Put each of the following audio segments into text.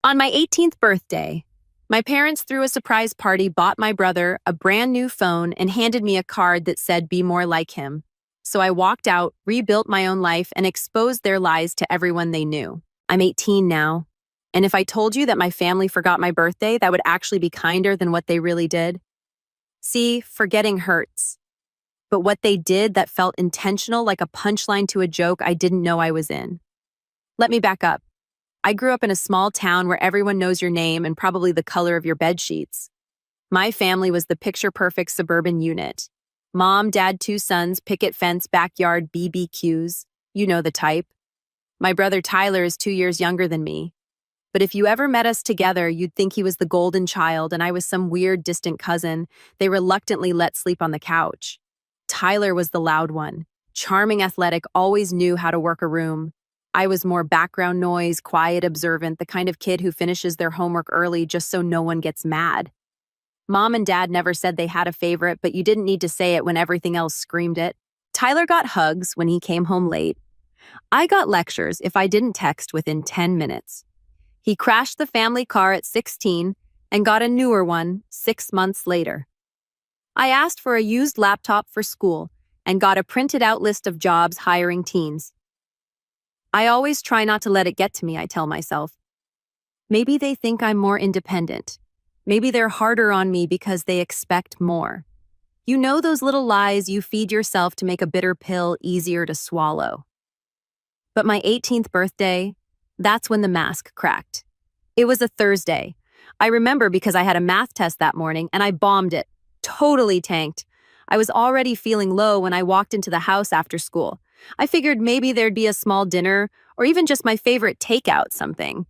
On my 18th birthday, my parents threw a surprise party, bought my brother a brand new phone, and handed me a card that said, "Be more like him." So I walked out, rebuilt my own life, and exposed their lies to everyone they knew. I'm 18 now, and if I told you that my family forgot my birthday, that would actually be kinder than what they really did. See, forgetting hurts. But what they did that felt intentional, like a punchline to a joke I didn't know I was in. Let me back up. I grew up in a small town where everyone knows your name and probably the color of your bed sheets. My family was the picture-perfect suburban unit. Mom, dad, two sons, picket fence, backyard, BBQs. You know the type. My brother Tyler is 2 years younger than me. But if you ever met us together, you'd think he was the golden child and I was some weird, distant cousin they reluctantly let sleep on the couch. Tyler was the loud one. Charming, athletic, always knew how to work a room. I was more background noise, quiet, observant, the kind of kid who finishes their homework early just so no one gets mad. Mom and Dad never said they had a favorite, but you didn't need to say it when everything else screamed it. Tyler got hugs when he came home late. I got lectures if I didn't text within 10 minutes. He crashed the family car at 16 and got a newer one 6 months later. I asked for a used laptop for school and got a printed out list of jobs hiring teens. I always try not to let it get to me, I tell myself. Maybe they think I'm more independent. Maybe they're harder on me because they expect more. You know those little lies you feed yourself to make a bitter pill easier to swallow. But my 18th birthday, that's when the mask cracked. It was a Thursday. I remember because I had a math test that morning and I bombed it. Totally tanked. I was already feeling low when I walked into the house after school. I figured maybe there'd be a small dinner or even just my favorite takeout something.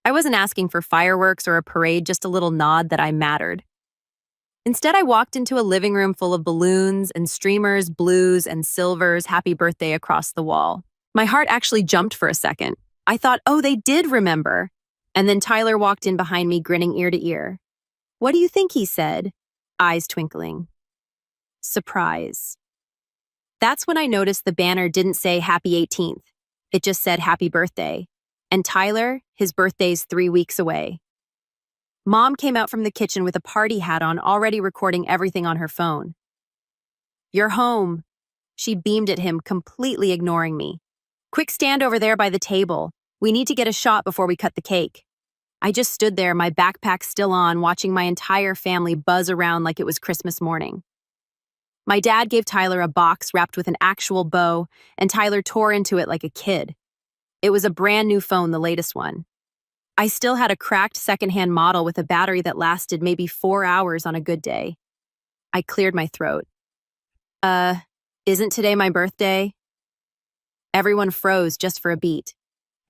I wasn't asking for fireworks or a parade, just a little nod that I mattered. Instead, I walked into a living room full of balloons and streamers, blues and silvers, happy birthday across the wall. My heart actually jumped for a second. I thought, oh, they did remember. And then Tyler walked in behind me, grinning ear to ear. "What do you think?" he said, eyes twinkling. Surprise. That's when I noticed the banner didn't say Happy 18th. It just said Happy Birthday. And Tyler, his birthday's 3 weeks away. Mom came out from the kitchen with a party hat on, already recording everything on her phone. "You're home." She beamed at him, completely ignoring me. "Quick, stand over there by the table. We need to get a shot before we cut the cake." I just stood there, my backpack still on, watching my entire family buzz around like it was Christmas morning. My dad gave Tyler a box wrapped with an actual bow, and Tyler tore into it like a kid. It was a brand new phone, the latest one. I still had a cracked secondhand model with a battery that lasted maybe 4 hours on a good day. I cleared my throat. Isn't today my birthday?" Everyone froze just for a beat.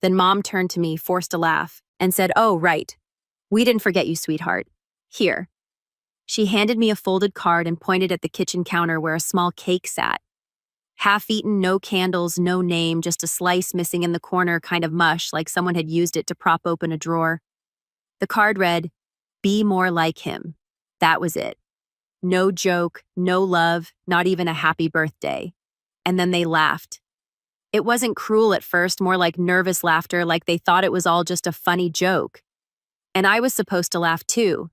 Then Mom turned to me, forced a laugh, and said, "Oh, right. We didn't forget you, sweetheart. Here." She handed me a folded card and pointed at the kitchen counter where a small cake sat. Half-eaten, no candles, no name, just a slice missing in the corner, kind of mush, like someone had used it to prop open a drawer. The card read, "Be more like him." That was it. No joke, no love, not even a happy birthday. And then they laughed. It wasn't cruel at first, more like nervous laughter, like they thought it was all just a funny joke. And I was supposed to laugh too.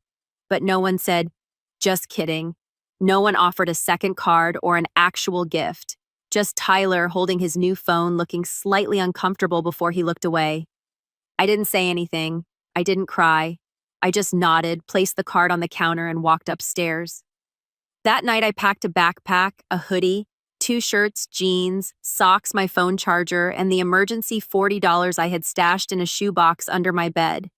But no one said, "Just kidding." No one offered a second card or an actual gift. Just Tyler holding his new phone, looking slightly uncomfortable before he looked away. I didn't say anything. I didn't cry. I just nodded, placed the card on the counter, and walked upstairs. That night, I packed a backpack, a hoodie, 2 shirts, jeans, socks, my phone charger, and the emergency $40 I had stashed in a shoebox under my bed.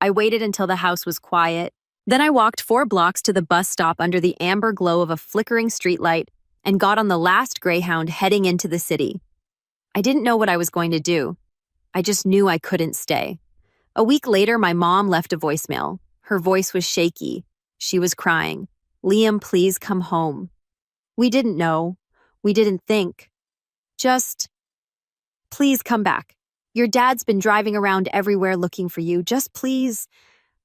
I waited until the house was quiet. Then I walked 4 blocks to the bus stop under the amber glow of a flickering streetlight and got on the last Greyhound heading into the city. I didn't know what I was going to do. I just knew I couldn't stay. A week later, my mom left a voicemail. Her voice was shaky. She was crying. "Liam, please come home." We didn't know. We didn't think. Just, "Please come back. Your dad's been driving around everywhere looking for you. Just please."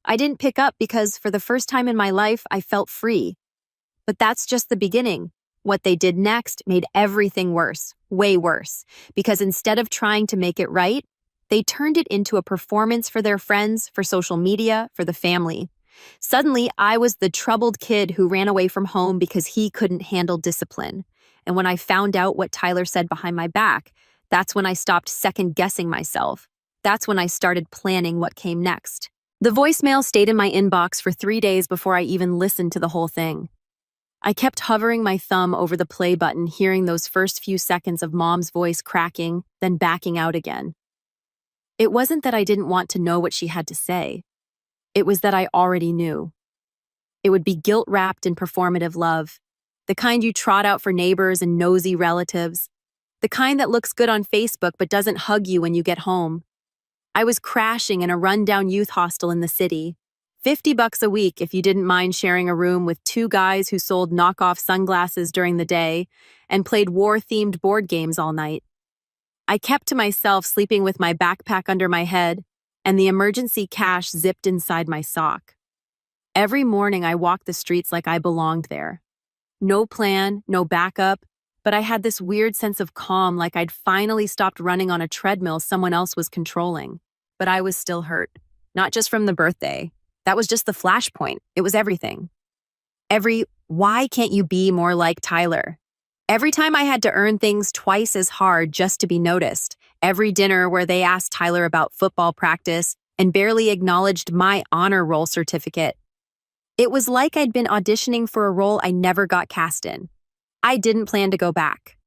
I didn't pick up because for the first time in my life, I felt free. But that's just the beginning. What they did next made everything worse, way worse, because instead of trying to make it right, They turned it into a performance for their friends, for social media, for the family. Suddenly, I was the troubled kid who ran away from home because he couldn't handle discipline. And when I found out what Tyler said behind my back, that's when I stopped second-guessing myself. That's when I started planning what came next. The voicemail stayed in my inbox for 3 days before I even listened to the whole thing. I kept hovering my thumb over the play button, hearing those first few seconds of Mom's voice cracking, then backing out again. It wasn't that I didn't want to know what she had to say. It was that I already knew. It would be guilt-wrapped in performative love, the kind you trot out for neighbors and nosy relatives, the kind that looks good on Facebook but doesn't hug you when you get home. I was crashing in a rundown youth hostel in the city. $50 a week if you didn't mind sharing a room with 2 guys who sold knockoff sunglasses during the day and played war-themed board games all night. I kept to myself, sleeping with my backpack under my head and the emergency cash zipped inside my sock. Every morning I walked the streets like I belonged there. No plan, no backup, but I had this weird sense of calm, like I'd finally stopped running on a treadmill someone else was controlling. But I was still hurt, not just from the birthday. That was just the flashpoint. It was everything. Why can't you be more like Tyler? Every time I had to earn things twice as hard just to be noticed. Every dinner where they asked Tyler about football practice and barely acknowledged my honor roll certificate. It was like I'd been auditioning for a role I never got cast in. I didn't plan to go back.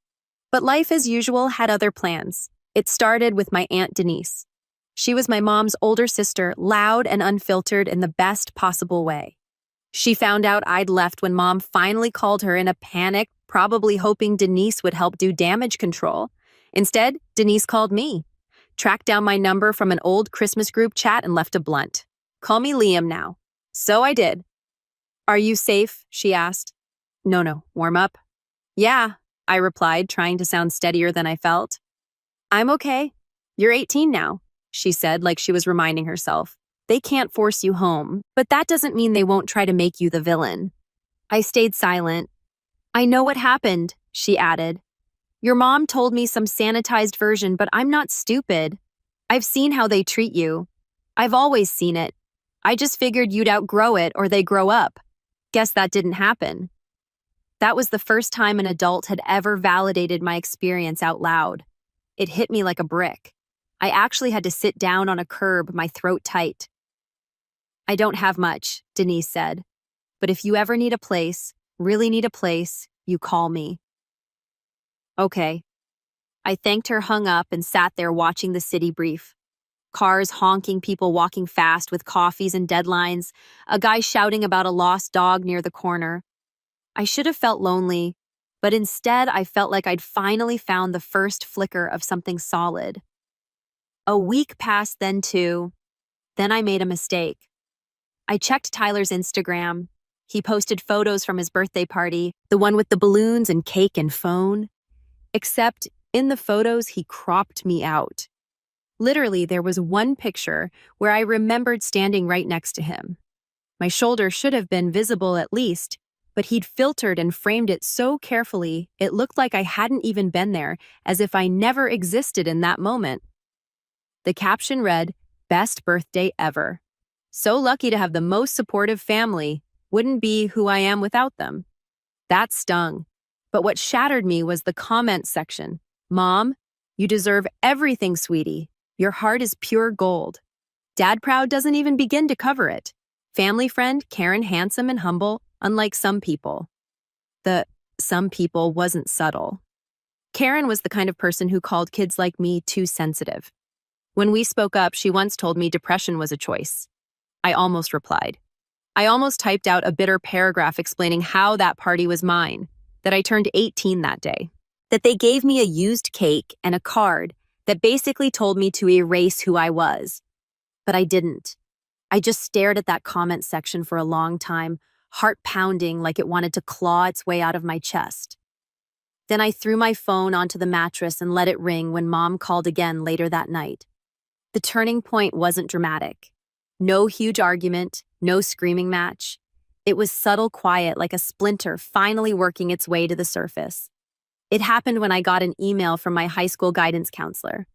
But life, as usual, had other plans. It started with my Aunt Denise. She was my mom's older sister, loud and unfiltered in the best possible way. She found out I'd left when Mom finally called her in a panic, probably hoping Denise would help do damage control. Instead, Denise called me, tracked down my number from an old Christmas group chat and left a blunt. "Call me Liam now." So I did. "Are you safe?" she asked. No, warm up." "Yeah," I replied, trying to sound steadier than I felt. "I'm okay. You're 18 now," she said, like she was reminding herself. "They can't force you home, but that doesn't mean they won't try to make you the villain." I stayed silent. "I know what happened," she added. "Your mom told me some sanitized version, but I'm not stupid. I've seen how they treat you. I've always seen it. I just figured you'd outgrow it or they grow up. Guess that didn't happen." That was the first time an adult had ever validated my experience out loud. It hit me like a brick. I actually had to sit down on a curb, my throat tight. "I don't have much," Denise said. "But if you ever need a place, really need a place, you call me." Okay. I thanked her, hung up, and sat there watching the city brief. Cars honking, people walking fast with coffees and deadlines, a guy shouting about a lost dog near the corner. I should have felt lonely, but instead I felt like I'd finally found the first flicker of something solid. A week passed, then 2. Then I made a mistake. I checked Tyler's Instagram. He posted photos from his birthday party, the one with the balloons and cake and phone. Except in the photos, he cropped me out. Literally, there was one picture where I remembered standing right next to him. My shoulder should have been visible at least, but he'd filtered and framed it so carefully it looked like I hadn't even been there, as if I never existed in that moment. The caption read, "Best birthday ever. So lucky to have the most supportive family. Wouldn't be who I am without them." That stung. But what shattered me was the comment section. "Mom, you deserve everything, sweetie. Your heart is pure gold." Dad proud doesn't even begin to cover it. Family friend, Karen, handsome and humble, unlike some people. The some people wasn't subtle. Karen was the kind of person who called kids like me too sensitive. When we spoke up, she once told me depression was a choice. I almost replied. I almost typed out a bitter paragraph explaining how that party was mine, that I turned 18 that day, that they gave me a used cake and a card that basically told me to erase who I was. But I didn't. I just stared at that comment section for a long time, heart pounding like it wanted to claw its way out of my chest. Then I threw my phone onto the mattress and let it ring when Mom called again later that night. The turning point wasn't dramatic. No huge argument, no screaming match. It was subtle quiet, like a splinter finally working its way to the surface. It happened when I got an email from my high school guidance counselor.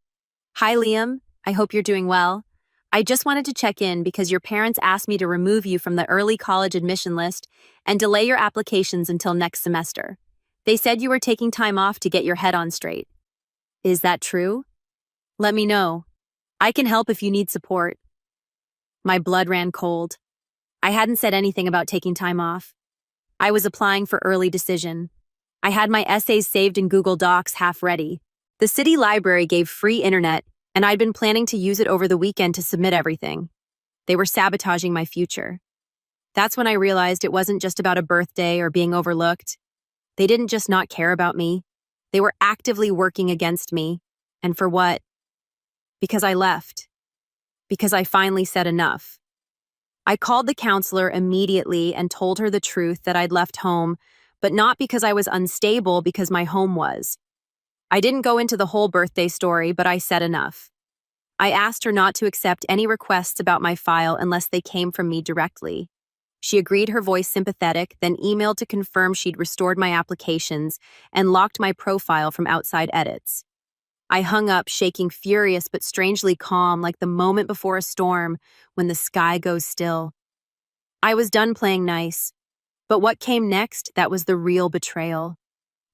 "Hi, Liam. I hope you're doing well. I just wanted to check in because your parents asked me to remove you from the early college admission list and delay your applications until next semester. They said you were taking time off to get your head on straight. Is that true? Let me know. I can help if you need support. My blood ran cold. I hadn't said anything about taking time off. I was applying for early decision. I had my essays saved in Google Docs half ready. The city library gave free internet, and I'd been planning to use it over the weekend to submit everything. They were sabotaging my future. That's when I realized it wasn't just about a birthday or being overlooked. They didn't just not care about me. They were actively working against me. And for what? Because I left. Because I finally said enough. I called the counselor immediately and told her the truth that I'd left home, but not because I was unstable, because my home was. I didn't go into the whole birthday story, but I said enough. I asked her not to accept any requests about my file unless they came from me directly. She agreed, her voice sympathetic, then emailed to confirm she'd restored my applications and locked my profile from outside edits. I hung up, shaking, furious but strangely calm, like the moment before a storm when the sky goes still. I was done playing nice. But what came next, that was the real betrayal.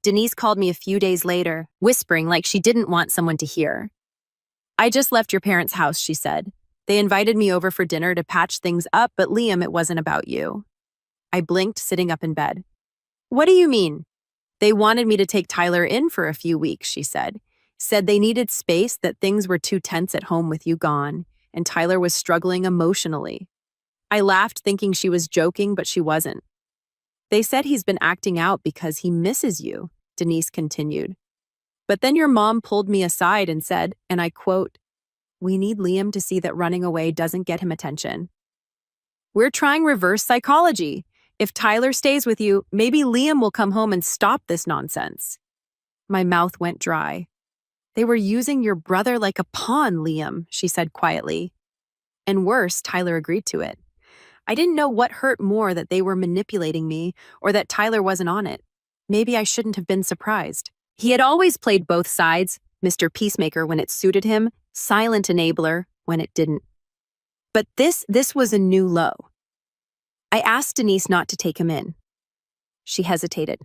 Denise called me a few days later, whispering like she didn't want someone to hear. I just left your parents' house, she said. They invited me over for dinner to patch things up, but Liam, it wasn't about you. I blinked, sitting up in bed. What do you mean? They wanted me to take Tyler in for a few weeks, she said. Said they needed space, that things were too tense at home with you gone, and Tyler was struggling emotionally. I laughed, thinking she was joking, but she wasn't. They said he's been acting out because he misses you, Denise continued. But then your mom pulled me aside and said, and I quote, "We need Liam to see that running away doesn't get him attention. We're trying reverse psychology. If Tyler stays with you, maybe Liam will come home and stop this nonsense." My mouth went dry. They were using your brother like a pawn, Liam, she said quietly. And worse, Tyler agreed to it. I didn't know what hurt more, that they were manipulating me or that Tyler wasn't on it. Maybe I shouldn't have been surprised. He had always played both sides, Mr. Peacemaker when it suited him, silent enabler when it didn't. But this was a new low. I asked Denise not to take him in. She hesitated.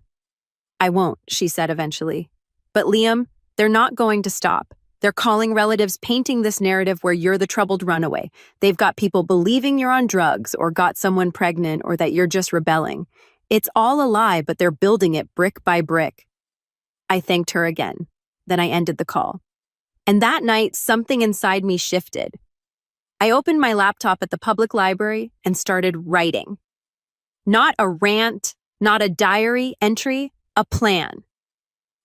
I won't, she said eventually. But Liam, they're not going to stop. They're calling relatives, painting this narrative where you're the troubled runaway. They've got people believing you're on drugs or got someone pregnant or that you're just rebelling. It's all a lie, but they're building it brick by brick. I thanked her again. Then I ended the call. And that night, something inside me shifted. I opened my laptop at the public library and started writing. Not a rant, not a diary entry, a plan.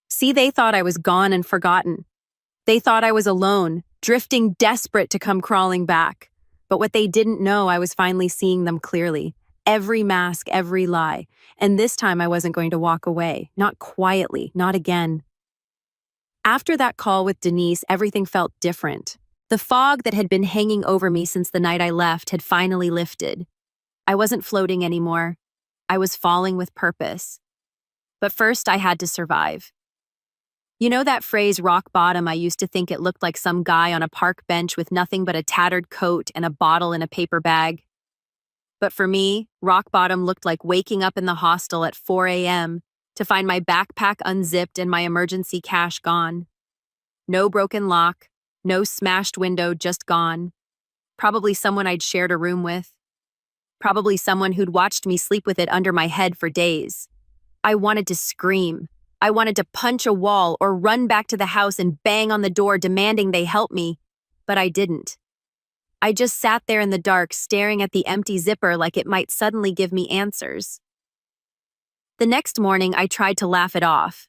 See, they thought I was gone and forgotten. They thought I was alone, drifting, desperate to come crawling back. But what they didn't know, I was finally seeing them clearly. Every mask, every lie. And this time I wasn't going to walk away. Not quietly, not again. After that call with Denise, everything felt different. The fog that had been hanging over me since the night I left had finally lifted. I wasn't floating anymore. I was falling with purpose. But first, I had to survive. You know that phrase, rock bottom? I used to think it looked like some guy on a park bench with nothing but a tattered coat and a bottle in a paper bag. But for me, rock bottom looked like waking up in the hostel at 4 a.m. to find my backpack unzipped and my emergency cash gone. No broken lock, no smashed window, just gone. Probably someone I'd shared a room with. Probably someone who'd watched me sleep with it under my head for days. I wanted to scream. I wanted to punch a wall or run back to the house and bang on the door demanding they help me, but I didn't. I just sat there in the dark, staring at the empty zipper like it might suddenly give me answers. The next morning, I tried to laugh it off.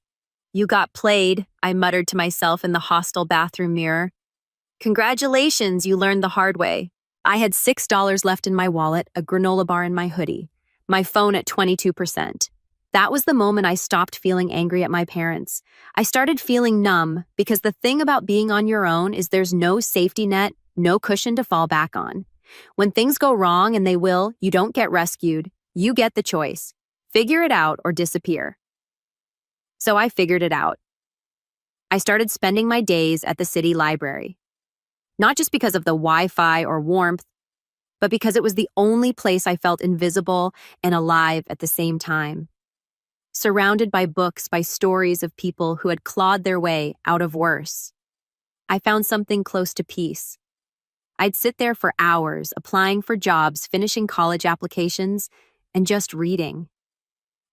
"You got played," I muttered to myself in the hostel bathroom mirror. "Congratulations, you learned the hard way." I had $6 left in my wallet, a granola bar in my hoodie, my phone at 22%. That was the moment I stopped feeling angry at my parents. I started feeling numb, because the thing about being on your own is there's no safety net, no cushion to fall back on. When things go wrong, and they will, you don't get rescued. You get the choice. Figure it out or disappear. So I figured it out. I started spending my days at the city library. Not just because of the Wi-Fi or warmth, but because it was the only place I felt invisible and alive at the same time. Surrounded by books, by stories of people who had clawed their way out of worse, I found something close to peace. I'd sit there for hours, applying for jobs, finishing college applications, and just reading.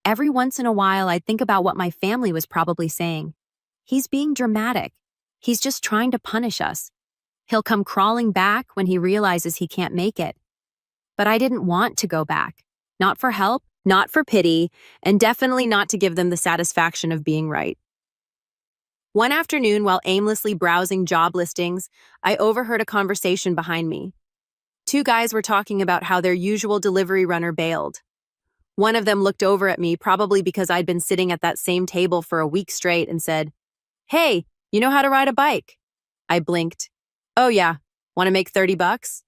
Every once in a while, I'd think about what my family was probably saying. He's being dramatic. He's just trying to punish us. He'll come crawling back when he realizes he can't make it. But I didn't want to go back. Not for help, not for pity, and definitely not to give them the satisfaction of being right. One afternoon, while aimlessly browsing job listings, I overheard a conversation behind me. Two guys were talking about how their usual delivery runner bailed. One of them looked over at me, probably because I'd been sitting at that same table for a week straight, and said, "Hey, you know how to ride a bike?" I blinked. "Oh yeah, want to make $30?"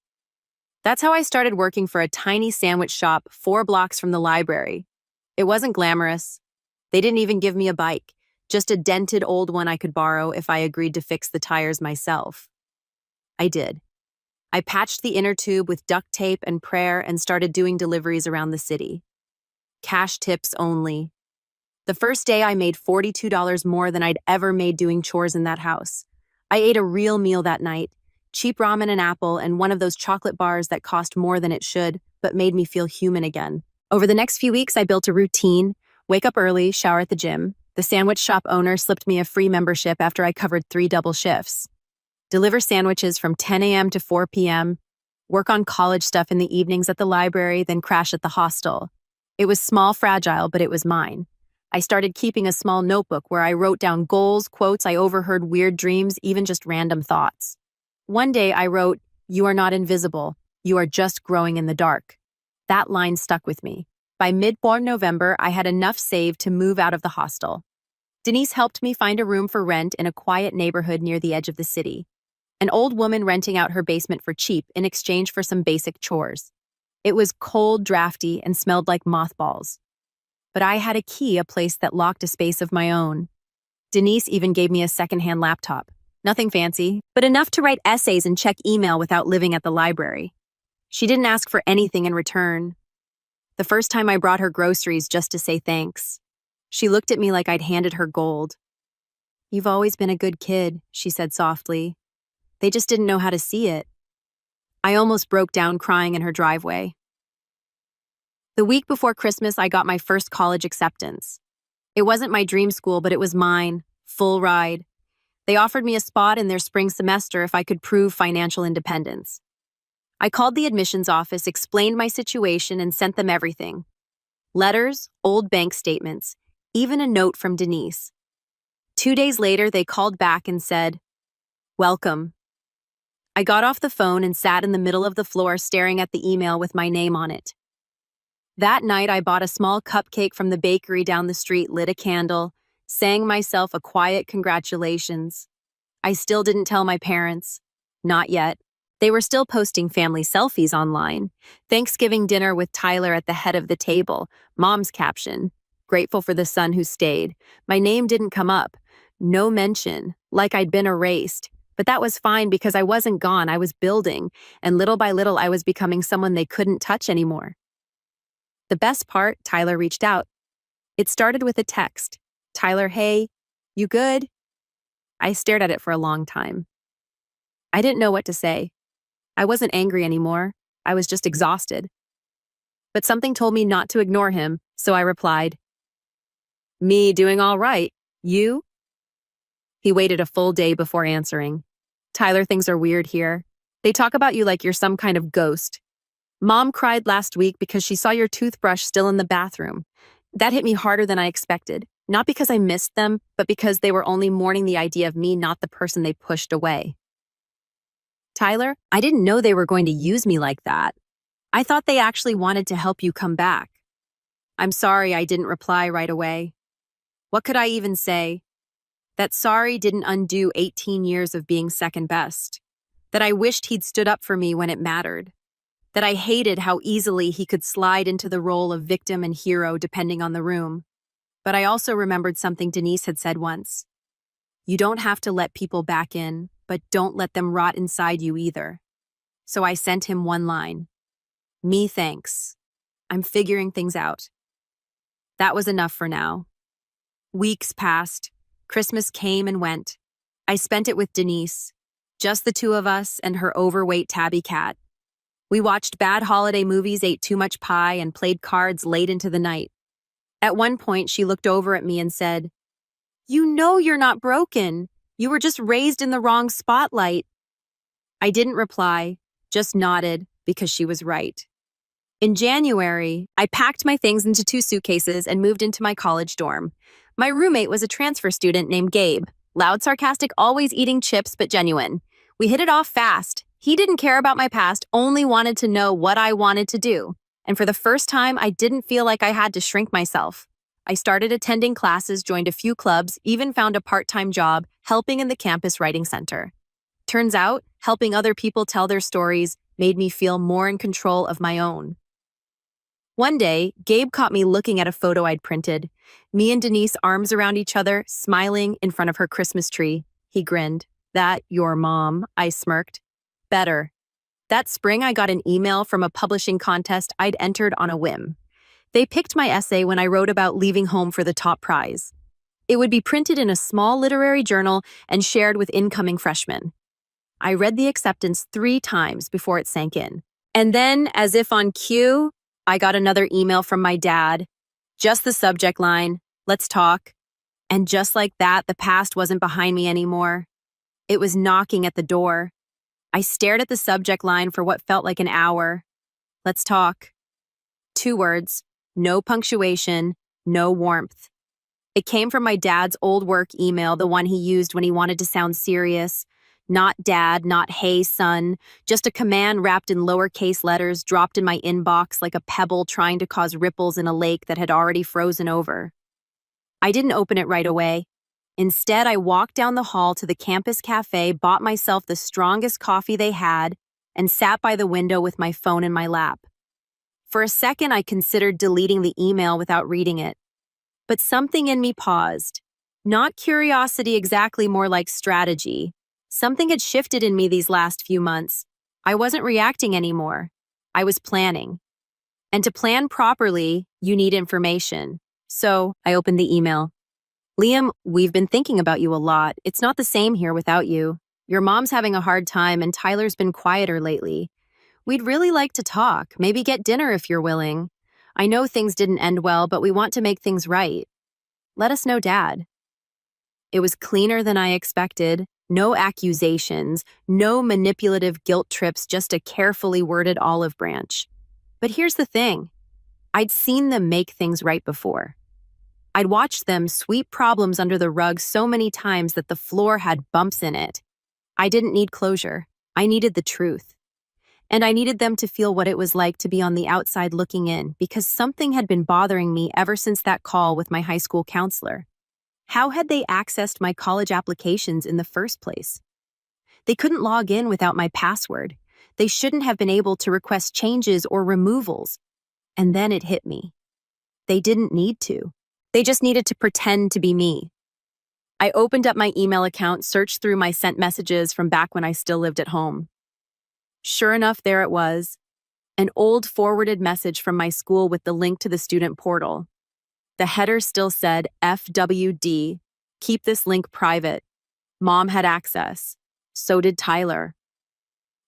That's how I started working for a tiny sandwich shop 4 blocks from the library. It wasn't glamorous. They didn't even give me a bike, just a dented old one I could borrow if I agreed to fix the tires myself. I did. I patched the inner tube with duct tape and prayer and started doing deliveries around the city. Cash tips only. The first day I made $42 more than I'd ever made doing chores in that house. I ate a real meal that night. Cheap ramen and apple, and one of those chocolate bars that cost more than it should, but made me feel human again. Over the next few weeks, I built a routine: wake up early, shower at the gym. The sandwich shop owner slipped me a free membership after I covered 3 double shifts. Deliver sandwiches from 10 a.m. to 4 p.m., work on college stuff in the evenings at the library, then crash at the hostel. It was small, fragile, but it was mine. I started keeping a small notebook where I wrote down goals, quotes I overheard, weird dreams, even just random thoughts. One day I wrote, "You are not invisible. You are just growing in the dark." That line stuck with me. By mid-November, I had enough saved to move out of the hostel. Denise helped me find a room for rent in a quiet neighborhood near the edge of the city. An old woman renting out her basement for cheap in exchange for some basic chores. It was cold, drafty, and smelled like mothballs. But I had a key, a place that locked a space of my own. Denise even gave me a secondhand laptop. Nothing fancy, but enough to write essays and check email without living at the library. She didn't ask for anything in return. The first time I brought her groceries just to say thanks, she looked at me like I'd handed her gold. "You've always been a good kid," she said softly. "They just didn't know how to see it." I almost broke down crying in her driveway. The week before Christmas, I got my first college acceptance. It wasn't my dream school, but it was mine, full ride. They offered me a spot in their spring semester if I could prove financial independence. I called the admissions office, explained my situation, and sent them everything. Letters, old bank statements, even a note from Denise. 2 days later, they called back and said, "Welcome." I got off the phone and sat in the middle of the floor staring at the email with my name on it. That night, I bought a small cupcake from the bakery down the street, lit a candle, sang myself a quiet congratulations. I still didn't tell my parents. Not yet. They were still posting family selfies online. Thanksgiving dinner with Tyler at the head of the table. Mom's caption, "Grateful for the son who stayed." My name didn't come up. No mention, like I'd been erased. But that was fine because I wasn't gone, I was building, and little by little I was becoming someone they couldn't touch anymore. The best part, Tyler reached out. It started with a text. "Tyler, hey, you good?" I stared at it for a long time. I didn't know what to say. I wasn't angry anymore. I was just exhausted. But something told me not to ignore him, so I replied, "Me doing all right. You?" He waited a full day before answering. "Tyler, things are weird here. They talk about you like you're some kind of ghost. Mom cried last week because she saw your toothbrush still in the bathroom. That hit me harder than I expected. Not because I missed them, but because they were only mourning the idea of me, not the person they pushed away." "Tyler, I didn't know they were going to use me like that. I thought they actually wanted to help you come back." I'm sorry I didn't reply right away. What could I even say? That sorry didn't undo 18 years of being second best. That I wished he'd stood up for me when it mattered. That I hated how easily he could slide into the role of victim and hero depending on the room. But I also remembered something Denise had said once. "You don't have to let people back in. but don't let them rot inside you either. So I sent him one line. Me thanks. I'm figuring things out. That was enough for now. Weeks passed. Christmas came and went. I spent it with Denise, just the two of us and her overweight tabby cat. We watched bad holiday movies, ate too much pie, and played cards late into the night. At one point, she looked over at me and said, "You know you're not broken. You were just raised in the wrong spotlight." I didn't reply, just nodded because she was right. In January, I packed my things into 2 suitcases and moved into my college dorm. My roommate was a transfer student named Gabe, loud, sarcastic, always eating chips but genuine. We hit it off fast. He didn't care about my past, only wanted to know what I wanted to do. And for the first time, I didn't feel like I had to shrink myself. I started attending classes, joined a few clubs, even found a part-time job helping in the campus writing center. Turns out, helping other people tell their stories made me feel more in control of my own. One day, Gabe caught me looking at a photo I'd printed. Me and Denise arms around each other, smiling in front of her Christmas tree. He grinned. "That your mom," I smirked. "Better." That spring, I got an email from a publishing contest I'd entered on a whim. They picked my essay when I wrote about leaving home for the top prize. It would be printed in a small literary journal and shared with incoming freshmen. I read the acceptance 3 times before it sank in. And then, as if on cue, I got another email from my dad. Just the subject line, "Let's talk." And just like that, the past wasn't behind me anymore. It was knocking at the door. I stared at the subject line for what felt like an hour. "Let's talk." 2 words, no punctuation, no warmth. It came from my dad's old work email, the one he used when he wanted to sound serious. Not dad, not hey son, just a command wrapped in lowercase letters dropped in my inbox like a pebble trying to cause ripples in a lake that had already frozen over. I didn't open it right away. Instead, I walked down the hall to the campus cafe, bought myself the strongest coffee they had, and sat by the window with my phone in my lap. For a second, I considered deleting the email without reading it. But something in me paused. Not curiosity exactly, more like strategy. Something had shifted in me these last few months. I wasn't reacting anymore. I was planning. And to plan properly, you need information. So I opened the email. "Liam, we've been thinking about you a lot. It's not the same here without you. Your mom's having a hard time and Tyler's been quieter lately. We'd really like to talk, maybe get dinner if you're willing. I know things didn't end well, but we want to make things right. Let us know, Dad." It was cleaner than I expected. No accusations, no manipulative guilt trips, just a carefully worded olive branch. But here's the thing. I'd seen them make things right before. I'd watched them sweep problems under the rug so many times that the floor had bumps in it. I didn't need closure. I needed the truth. And I needed them to feel what it was like to be on the outside looking in, because something had been bothering me ever since that call with my high school counselor. How had they accessed my college applications in the first place? They couldn't log in without my password. They shouldn't have been able to request changes or removals. And then it hit me. They didn't need to. They just needed to pretend to be me. I opened up my email account, searched through my sent messages from back when I still lived at home. Sure enough, there it was. An old forwarded message from my school with the link to the student portal. The header still said FWD, keep this link private. Mom had access. So did Tyler.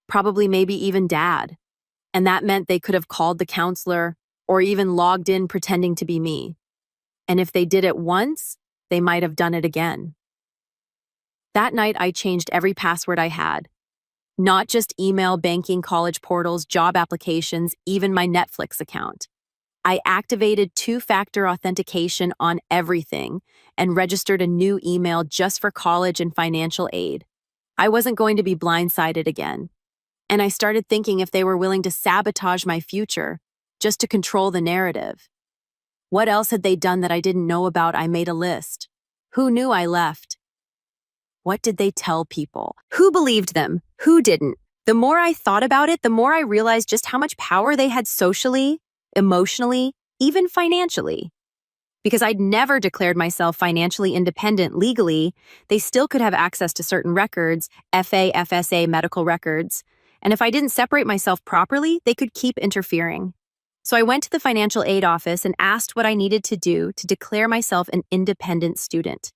Probably maybe even Dad. And that meant they could have called the counselor or even logged in pretending to be me. And if they did it once, they might have done it again. That night, I changed every password I had. Not just email, banking, college portals, job applications, even my Netflix account. I activated 2-factor authentication on everything and registered a new email just for college and financial aid. I wasn't going to be blindsided again. And I started thinking if they were willing to sabotage my future just to control the narrative. What else had they done that I didn't know about? I made a list. Who knew I left? What did they tell people? Who believed them? Who didn't? The more I thought about it, the more I realized just how much power they had socially, emotionally, even financially. Because I'd never declared myself financially independent legally, they still could have access to certain records, FSA medical records, and if I didn't separate myself properly, they could keep interfering. So I went to the financial aid office and asked what I needed to do to declare myself an independent student.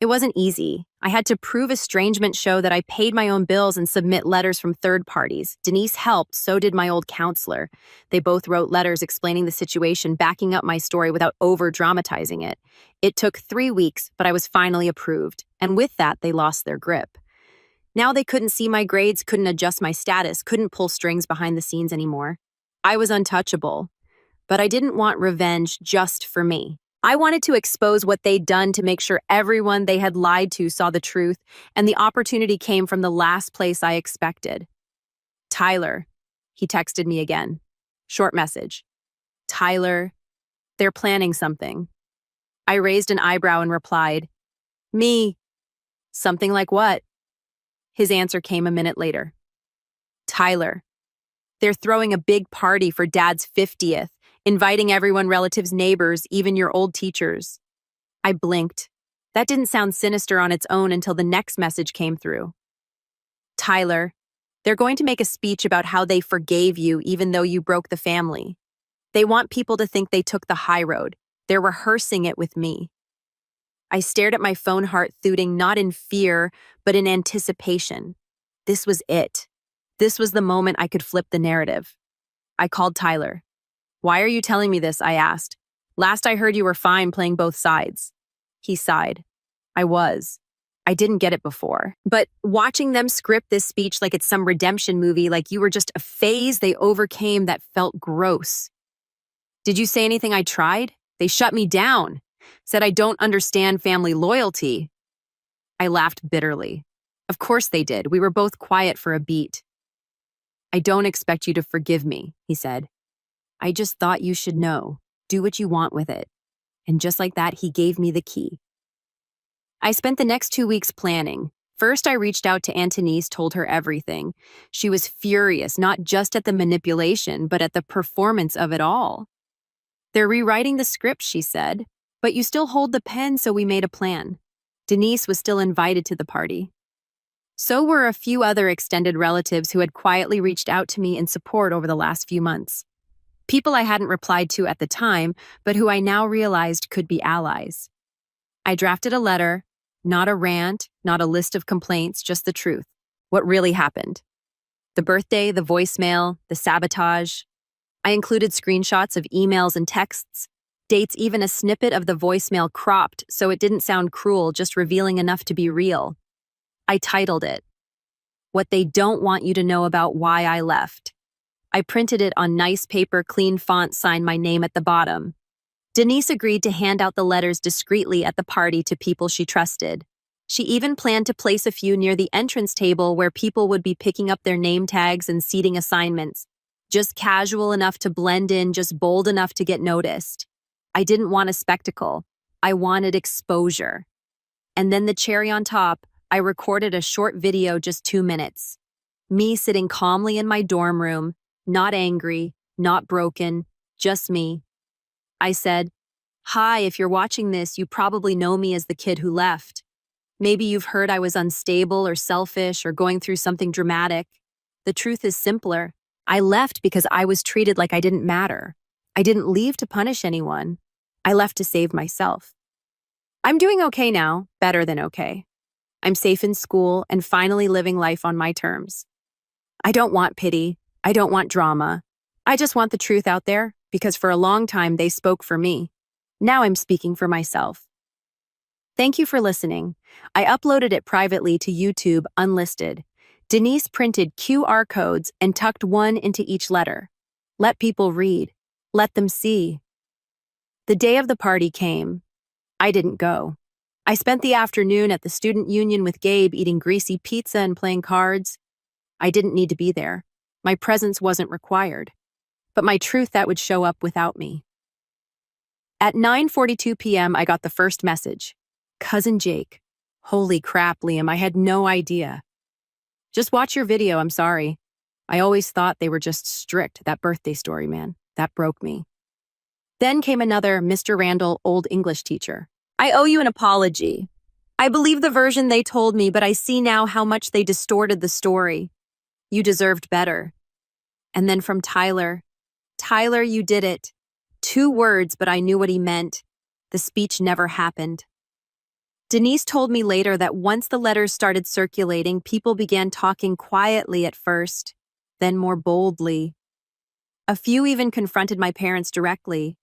It wasn't easy. I had to prove estrangement show that I paid my own bills and submit letters from third parties. Denise helped, so did my old counselor. They both wrote letters explaining the situation, backing up my story without over-dramatizing it. It took 3 weeks, but I was finally approved, and with that, they lost their grip. Now they couldn't see my grades, couldn't adjust my status, couldn't pull strings behind the scenes anymore. I was untouchable, but I didn't want revenge just for me. I wanted to expose what they'd done to make sure everyone they had lied to saw the truth, and the opportunity came from the last place I expected. Tyler, he texted me again. Short message. Tyler, they're planning something. I raised an eyebrow and replied, Me. Something like what? His answer came a minute later. Tyler, they're throwing a big party for Dad's 50th. Inviting everyone, relatives, neighbors, even your old teachers. I blinked. That didn't sound sinister on its own until the next message came through. Tyler, they're going to make a speech about how they forgave you even though you broke the family. They want people to think they took the high road. They're rehearsing it with me. I stared at my phone, heart thudding, not in fear, but in anticipation. This was it. This was the moment I could flip the narrative. I called Tyler. Why are you telling me this? I asked. Last I heard you were fine playing both sides. He sighed. I was. I didn't get it before. But watching them script this speech like it's some redemption movie, like you were just a phase they overcame, that felt gross. Did you say anything I tried? They shut me down. Said I don't understand family loyalty. I laughed bitterly. Of course they did. We were both quiet for a beat. I don't expect you to forgive me, he said. I just thought you should know. Do what you want with it. And just like that, he gave me the key. I spent the next 2 weeks planning. First, I reached out to Antonice, told her everything. She was furious, not just at the manipulation, but at the performance of it all. They're rewriting the script, she said, but you still hold the pen, so we made a plan. Denise was still invited to the party. So were a few other extended relatives who had quietly reached out to me in support over the last few months. People I hadn't replied to at the time, but who I now realized could be allies. I drafted a letter, not a rant, not a list of complaints, just the truth. What really happened. The birthday, the voicemail, the sabotage. I included screenshots of emails and texts, dates, even a snippet of the voicemail cropped so it didn't sound cruel, just revealing enough to be real. I titled it, What They Don't Want You to Know About Why I Left. I printed it on nice paper, clean font, signed my name at the bottom. Denise agreed to hand out the letters discreetly at the party to people she trusted. She even planned to place a few near the entrance table where people would be picking up their name tags and seating assignments. Just casual enough to blend in, just bold enough to get noticed. I didn't want a spectacle. I wanted exposure. And then the cherry on top, I recorded a short video, just 2 minutes. Me sitting calmly in my dorm room, not angry, not broken, just me. I said, Hi, if you're watching this, you probably know me as the kid who left. Maybe you've heard I was unstable or selfish or going through something dramatic. The truth is simpler. I left because I was treated like I didn't matter. I didn't leave to punish anyone. I left to save myself. I'm doing okay now, better than okay. I'm safe in school and finally living life on my terms. I don't want pity. I don't want drama. I just want the truth out there, because for a long time they spoke for me. Now I'm speaking for myself. Thank you for listening. I uploaded it privately to YouTube unlisted. Denise printed QR codes and tucked one into each letter. Let people read. Let them see. The day of the party came. I didn't go. I spent the afternoon at the student union with Gabe, eating greasy pizza and playing cards. I didn't need to be there. My presence wasn't required. But my truth, that would show up without me. At 9:42 p.m., I got the first message. Cousin Jake. Holy crap, Liam, I had no idea. Just watch your video, I'm sorry. I always thought they were just strict, that birthday story, man. That broke me. Then came another Mr. Randall, old English teacher. I owe you an apology. I believe the version they told me, but I see now how much they distorted the story. You deserved better. And then from Tyler. Tyler, you did it. 2 words, but I knew what he meant. The speech never happened. Denise told me later that once the letters started circulating, people began talking quietly at first, then more boldly. A few even confronted my parents directly.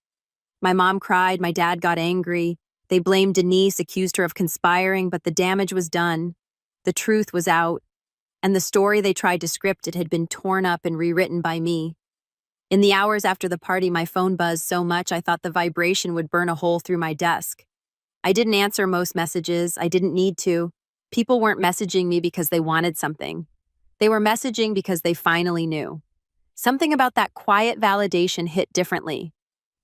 My mom cried, my dad got angry. They blamed Denise, accused her of conspiring, but the damage was done. The truth was out. And the story they tried to script it had been torn up and rewritten by me. In the hours after the party, my phone buzzed so much I thought the vibration would burn a hole through my desk. I didn't answer most messages. I didn't need to. People weren't messaging me because they wanted something. They were messaging because they finally knew. Something about that quiet validation hit differently.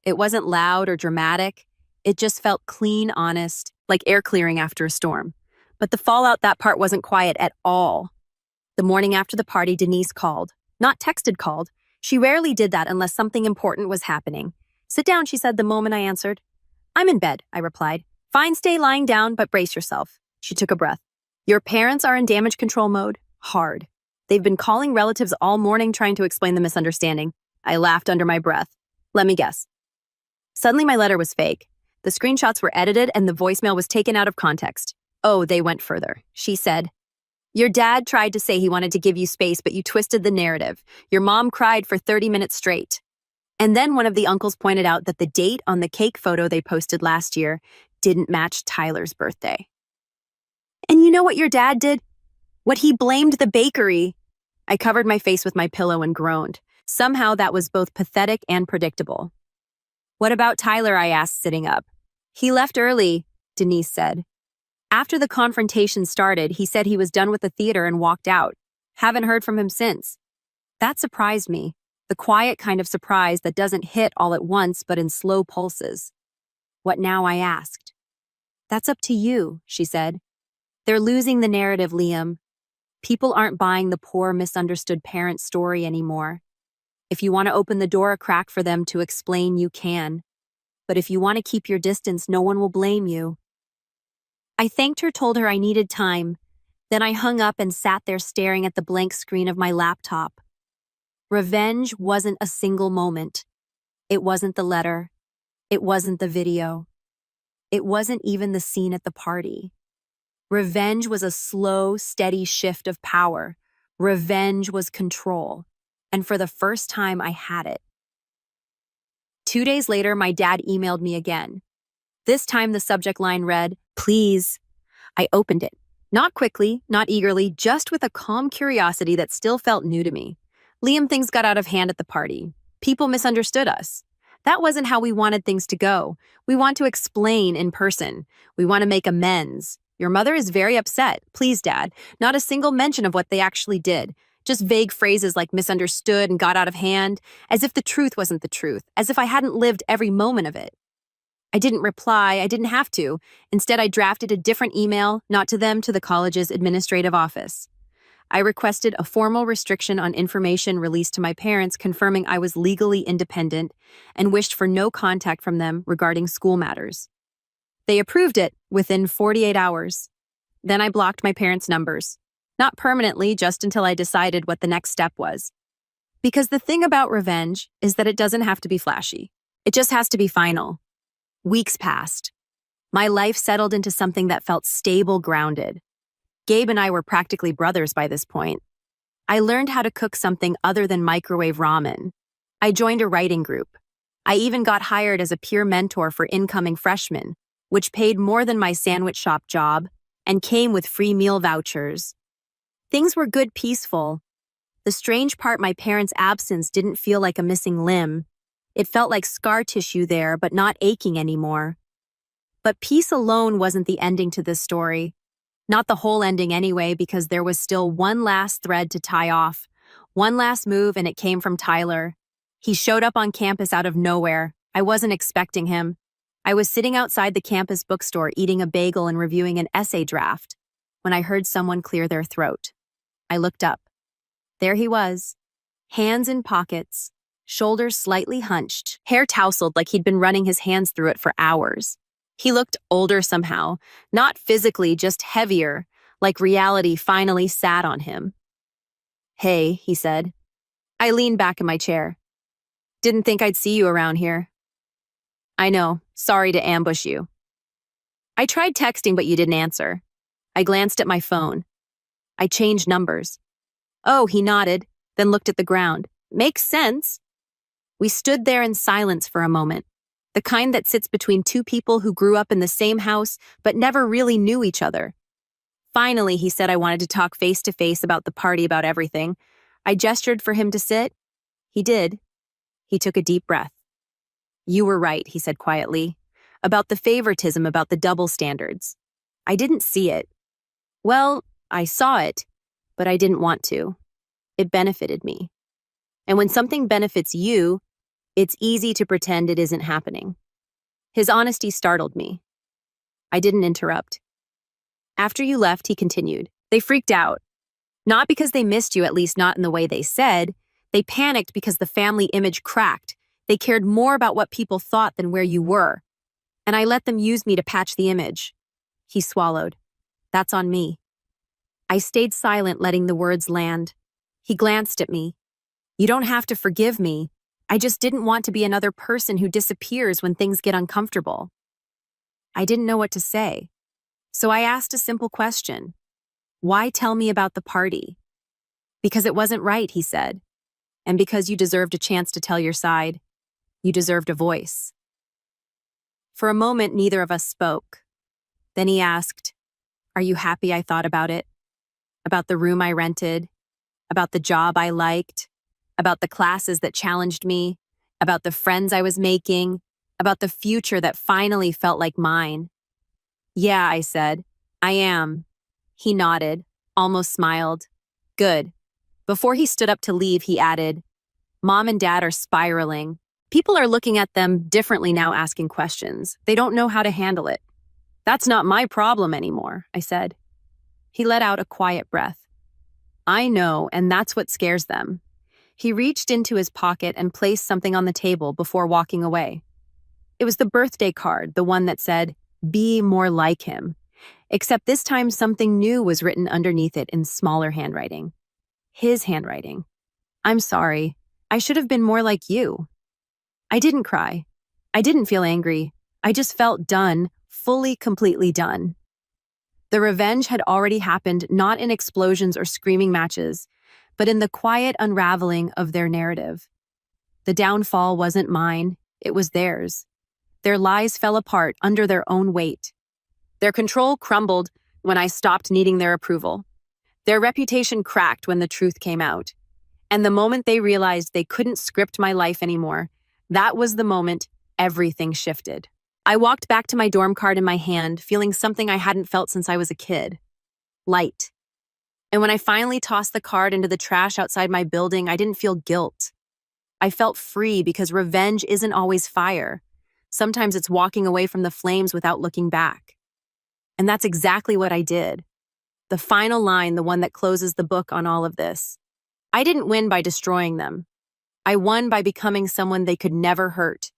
It wasn't loud or dramatic. It just felt clean, honest, like air clearing after a storm. But the fallout, that part wasn't quiet at all. The morning after the party, Denise called. Not texted, called. She rarely did that unless something important was happening. Sit down, she said the moment I answered. I'm in bed, I replied. Fine, stay lying down, but brace yourself. She took a breath. Your parents are in damage control mode? Hard. They've been calling relatives all morning trying to explain the misunderstanding. I laughed under my breath. Let me guess. Suddenly my letter was fake. The screenshots were edited and the voicemail was taken out of context. Oh, they went further. She said, your dad tried to say he wanted to give you space, but you twisted the narrative. Your mom cried for 30 minutes straight. And then one of the uncles pointed out that the date on the cake photo they posted last year didn't match Tyler's birthday. And you know what your dad did? What he blamed the bakery. I covered my face with my pillow and groaned. Somehow that was both pathetic and predictable. What about Tyler? I asked, sitting up. He left early, Denise said. After the confrontation started, he said he was done with the theater and walked out. Haven't heard from him since. That surprised me, the quiet kind of surprise that doesn't hit all at once but in slow pulses. What now? I asked. That's up to you, she said. They're losing the narrative, Liam. People aren't buying the poor, misunderstood parent story anymore. If you want to open the door a crack for them to explain, you can. But if you want to keep your distance, no one will blame you. I thanked her, told her I needed time. Then I hung up and sat there staring at the blank screen of my laptop. Revenge wasn't a single moment. It wasn't the letter. It wasn't the video. It wasn't even the scene at the party. Revenge was a slow, steady shift of power. Revenge was control. And for the first time, I had it. 2 days later, my dad emailed me again. This time the subject line read, please. I opened it. Not quickly, not eagerly, just with a calm curiosity that still felt new to me. Liam, things got out of hand at the party. People misunderstood us. That wasn't how we wanted things to go. We want to explain in person. We want to make amends. Your mother is very upset. Please, Dad. Not a single mention of what they actually did. Just vague phrases like misunderstood and got out of hand, as if the truth wasn't the truth, as if I hadn't lived every moment of it. I didn't reply. I didn't have to. Instead, I drafted a different email, not to them, to the college's administrative office. I requested a formal restriction on information released to my parents, confirming I was legally independent and wished for no contact from them regarding school matters. They approved it within 48 hours. Then I blocked my parents' numbers. Not permanently, just until I decided what the next step was. Because the thing about revenge is that it doesn't have to be flashy. It just has to be final. Weeks passed. My life settled into something that felt stable, grounded. Gabe and I were practically brothers by this point. I learned how to cook something other than microwave ramen. I joined a writing group. I even got hired as a peer mentor for incoming freshmen, which paid more than my sandwich shop job and came with free meal vouchers. Things were good, peaceful. The strange part, my parents' absence didn't feel like a missing limb. It felt like scar tissue there, but not aching anymore. But peace alone wasn't the ending to this story. Not the whole ending anyway, because there was still one last thread to tie off. One last move, and it came from Tyler. He showed up on campus out of nowhere. I wasn't expecting him. I was sitting outside the campus bookstore eating a bagel and reviewing an essay draft when I heard someone clear their throat. I looked up. There he was, hands in pockets, shoulders slightly hunched, hair tousled like he'd been running his hands through it for hours. He looked older somehow, not physically, just heavier, like reality finally sat on him. "Hey," he said. I leaned back in my chair. "Didn't think I'd see you around here." "I know. Sorry to ambush you." "I tried texting, but you didn't answer." I glanced at my phone. "I changed numbers." "Oh," he nodded, then looked at the ground. "Makes sense." We stood there in silence for a moment, the kind that sits between two people who grew up in the same house but never really knew each other. Finally, he said I wanted to talk face to face about the party, about everything. I gestured for him to sit. He did. He took a deep breath. "You were right," he said quietly, "about the favoritism, about the double standards. I didn't see it. Well, I saw it, but I didn't want to. It benefited me. And when something benefits you, it's easy to pretend it isn't happening." His honesty startled me. I didn't interrupt. "After you left," he continued, "they freaked out. Not because they missed you, at least not in the way they said. They panicked because the family image cracked. They cared more about what people thought than where you were. And I let them use me to patch the image." He swallowed. "That's on me." I stayed silent, letting the words land. He glanced at me. "You don't have to forgive me. I just didn't want to be another person who disappears when things get uncomfortable." I didn't know what to say. So I asked a simple question. "Why tell me about the party?" "Because it wasn't right," he said. "And because you deserved a chance to tell your side. You deserved a voice." For a moment, neither of us spoke. Then he asked, "Are you happy I thought about it? About the room I rented? About the job I liked? About the classes that challenged me? About the friends I was making? About the future that finally felt like mine?" "Yeah," I said. "I am." He nodded, almost smiled. "Good." Before he stood up to leave, he added, "Mom and Dad are spiraling. People are looking at them differently now, asking questions. They don't know how to handle it." "That's not my problem anymore," I said. He let out a quiet breath. "I know, and that's what scares them." He reached into his pocket and placed something on the table before walking away. It was the birthday card, the one that said, "Be more like him." Except this time something new was written underneath it in smaller handwriting. His handwriting. "I'm sorry. I should have been more like you." I didn't cry. I didn't feel angry. I just felt done, fully, completely done. The revenge had already happened, not in explosions or screaming matches, but in the quiet unraveling of their narrative. The downfall wasn't mine, it was theirs. Their lies fell apart under their own weight. Their control crumbled when I stopped needing their approval. Their reputation cracked when the truth came out. And the moment they realized they couldn't script my life anymore, that was the moment everything shifted. I walked back to my dorm card in my hand, feeling something I hadn't felt since I was a kid. Light. And when I finally tossed the card into the trash outside my building, I didn't feel guilt. I felt free because revenge isn't always fire. Sometimes it's walking away from the flames without looking back. And that's exactly what I did. The final line, the one that closes the book on all of this. I didn't win by destroying them. I won by becoming someone they could never hurt.